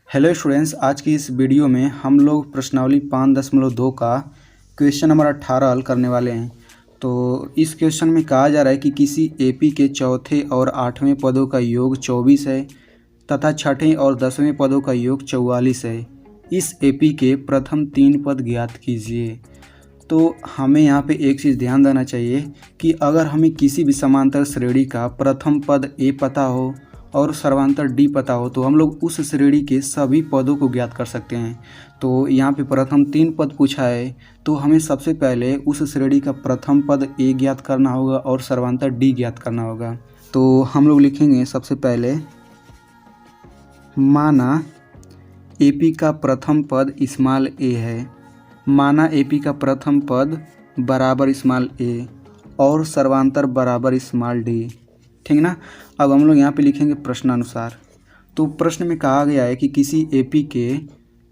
Hello students, आज की इस वीडियो में हम लोग प्रश्नावली 5.2 का क्वेश्चन नंबर 18 हल करने वाले हैं। तो इस क्वेश्चन में कहा जा रहा है कि किसी एपी के चौथे और आठवें पदों का योग 24 है तथा छठे और 10वें पदों का योग 44 है। इस एपी के प्रथम 3 पद ज्ञात कीजिए। तो हमें यहाँ पे एक चीज़ ध्यान देना चाहिए कि अगर हमें किसी भी समांतर श्रेणी का प्रथम पद ए पता हो और सर्वांतर डी पता हो तो हम लोग उस श्रेणी के सभी पदों को ज्ञात कर सकते हैं। तो यहाँ पे प्रथम 3 पद पूछा है, तो हमें सबसे पहले उस श्रेणी का प्रथम पद ए ज्ञात करना होगा और सर्वांतर डी ज्ञात करना होगा। तो हम लोग लिखेंगे सबसे पहले, माना एपी का प्रथम पद स्मॉल ए है, माना एपी का प्रथम पद बराबर स्मॉल ए और सर्वांतर बराबर स्मॉल डी। ठीक ना। अब हम लोग यहाँ पे लिखेंगे प्रश्नानुसार। तो प्रश्न में कहा गया है कि किसी एपी के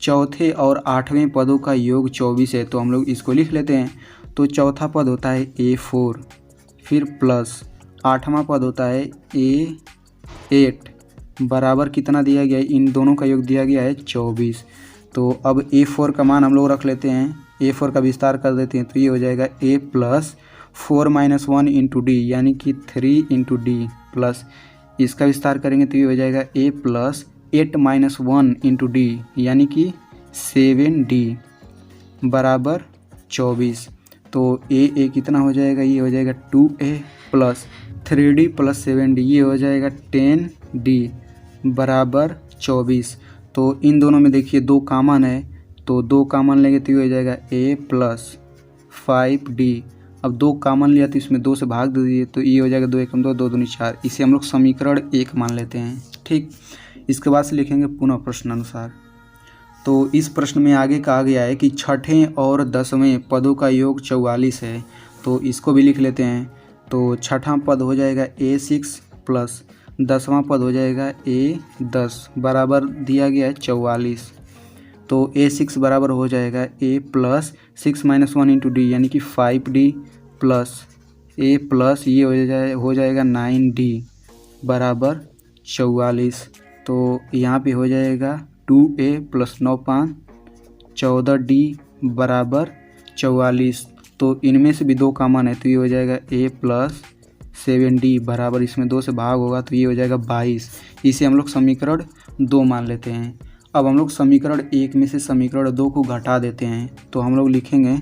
चौथे और आठवें पदों का योग 24 है, तो हम लोग इसको लिख लेते हैं। तो चौथा पद होता है A4, फिर प्लस आठवां पद होता है A8 बराबर कितना दिया गया है, इन दोनों का योग दिया गया है 24। तो अब A4 का मान हम लोग रख लेते हैं, A4 का विस्तार कर देते हैं, तो ये हो जाएगा A प्लस 4 - 1 इंटू डी यानी कि 3 इंटू डी प्लस इसका विस्तार करेंगे तो ये हो जाएगा A प्लस 8 - 1 इंटू डी यानी कि 7D बराबर 24। तो A कितना हो जाएगा, ये हो जाएगा 2A plus 3D plus 7D, ये हो जाएगा 10D बराबर 24। तो इन दोनों में देखिए 2 कॉमन है, तो 2 कॉमन लेंगे तो ये हो जाएगा A प्लस 5D। अब 2 कॉमन लिया तो इसमें 2 से भाग दे दीजिए, तो ये हो जाएगा 2 एकम 2, 2 दूनी 4। इसे हम लोग समीकरण 1 मान लेते हैं। ठीक, इसके बाद से लिखेंगे पुनः प्रश्नानुसार। तो इस प्रश्न में आगे कहा गया है कि छठे और 10वें पदों का योग 44 है, तो इसको भी लिख लेते हैं। तो छठा पद हो जाएगा A6 प्लस 10वां पद हो जाएगा A10 बराबर दिया गया है 44। तो A6 बराबर हो जाएगा A प्लस 6 - 1 इंटू डी यानी कि 5D प्लस A प्लस ये हो जाएगा 9D बराबर 44। तो यहाँ पे हो जाएगा 2A प्लस 9 5 14D बराबर 44। तो इनमें से भी 2 कॉमन है, तो ये हो जाएगा A प्लस 7D बराबर इसमें 2 से भाग होगा तो ये हो जाएगा 22। इसे हम लोग समीकरण 2 मान लेते हैं। अब हम लोग समीकरण 1 में से समीकरण 2 को घटा देते हैं, तो हम लोग लिखेंगे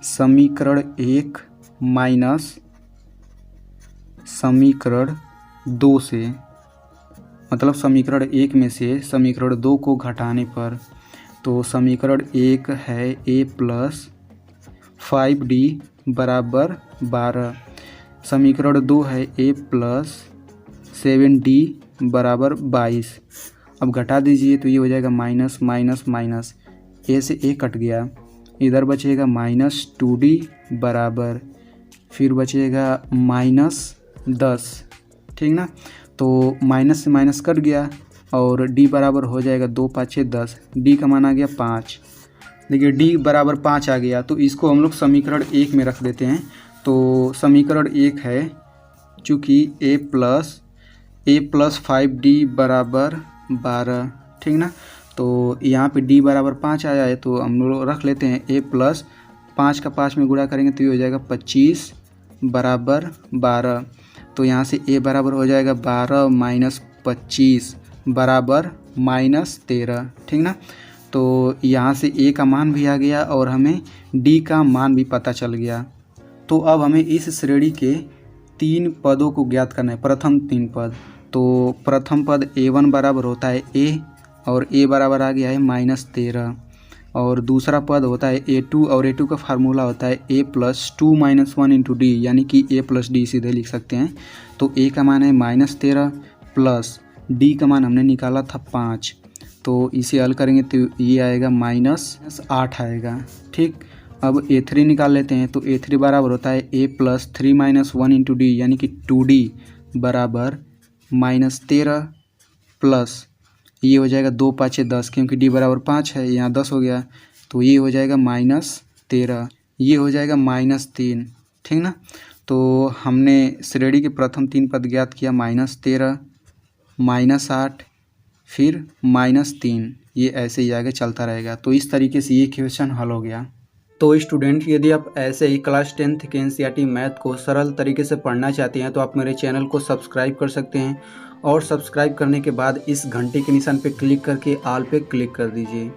समीकरण 1 माइनस समीकरण 2 से, मतलब समीकरण 1 में से समीकरण 2 को घटाने पर। तो समीकरण 1 है A प्लस 5D बराबर 12, समीकरण 2 है A प्लस 7D बराबर 22। अब घटा दीजिए तो ये हो जाएगा माइनस माइनस माइनस, A से A कट गया, इधर बचेगा -2D बराबर, फिर बचेगा -10। ठीक ना। तो माइनस से माइनस कट गया और D बराबर हो जाएगा 2 5 6 10, D का मान आ गया 5। देखिए D बराबर 5 आ गया, तो इसको हम लोग समीकरण 1 में रख देते हैं। तो समीकरण 1 है, चूँकि A प्लस 5D बराबर 12। ठीक ना। तो यहाँ पे D बराबर 5 आया है, तो हम लोग रख लेते हैं A प्लस 5 का 5 में गुणा करेंगे तो ये हो जाएगा 25 बराबर 12। तो यहाँ से A बराबर हो जाएगा 12 माइनस 25 बराबर -13। ठीक ना। तो यहाँ से A का मान भी आ गया और हमें D का मान भी पता चल गया। तो अब हमें इस श्रेणी के 3 पदों को ज्ञात करना है, प्रथम 3 पद। तो प्रथम पद A1 बराबर होता है A और A बराबर आ गया है -13, और दूसरा पद होता है A2 और A2 का फार्मूला होता है A प्लस 2 - 1 इंटू डी यानी कि A प्लस डी सीधे लिख सकते हैं। तो A का मान है -13 प्लस D का मान हमने निकाला था 5, तो इसे हल करेंगे तो ये आएगा -8 आएगा। ठीक, अब A3 निकाल लेते हैं। तो A3 बराबर होता है A प्लस 3 - 1 इंटू डी यानी कि 2D बराबर -13 प्लस ये हो जाएगा 2 5 10, क्योंकि D बराबर 5 है, यहाँ 10 हो गया, तो ये हो जाएगा -13, ये हो जाएगा -3। ठीक ना। तो हमने श्रेणी के प्रथम 3 पद ज्ञात किया, -13 -8 फिर -3, ये ऐसे ही आगे चलता रहेगा। तो इस तरीके से ये क्वेश्चन हल हो गया। तो स्टूडेंट, यदि आप ऐसे ही क्लास 10th के एनसीईआरटी मैथ को सरल तरीके से पढ़ना चाहते हैं तो आप मेरे चैनल को सब्सक्राइब कर सकते हैं, और सब्सक्राइब करने के बाद इस घंटे के निशान पे क्लिक करके ऑल पे क्लिक कर दीजिए।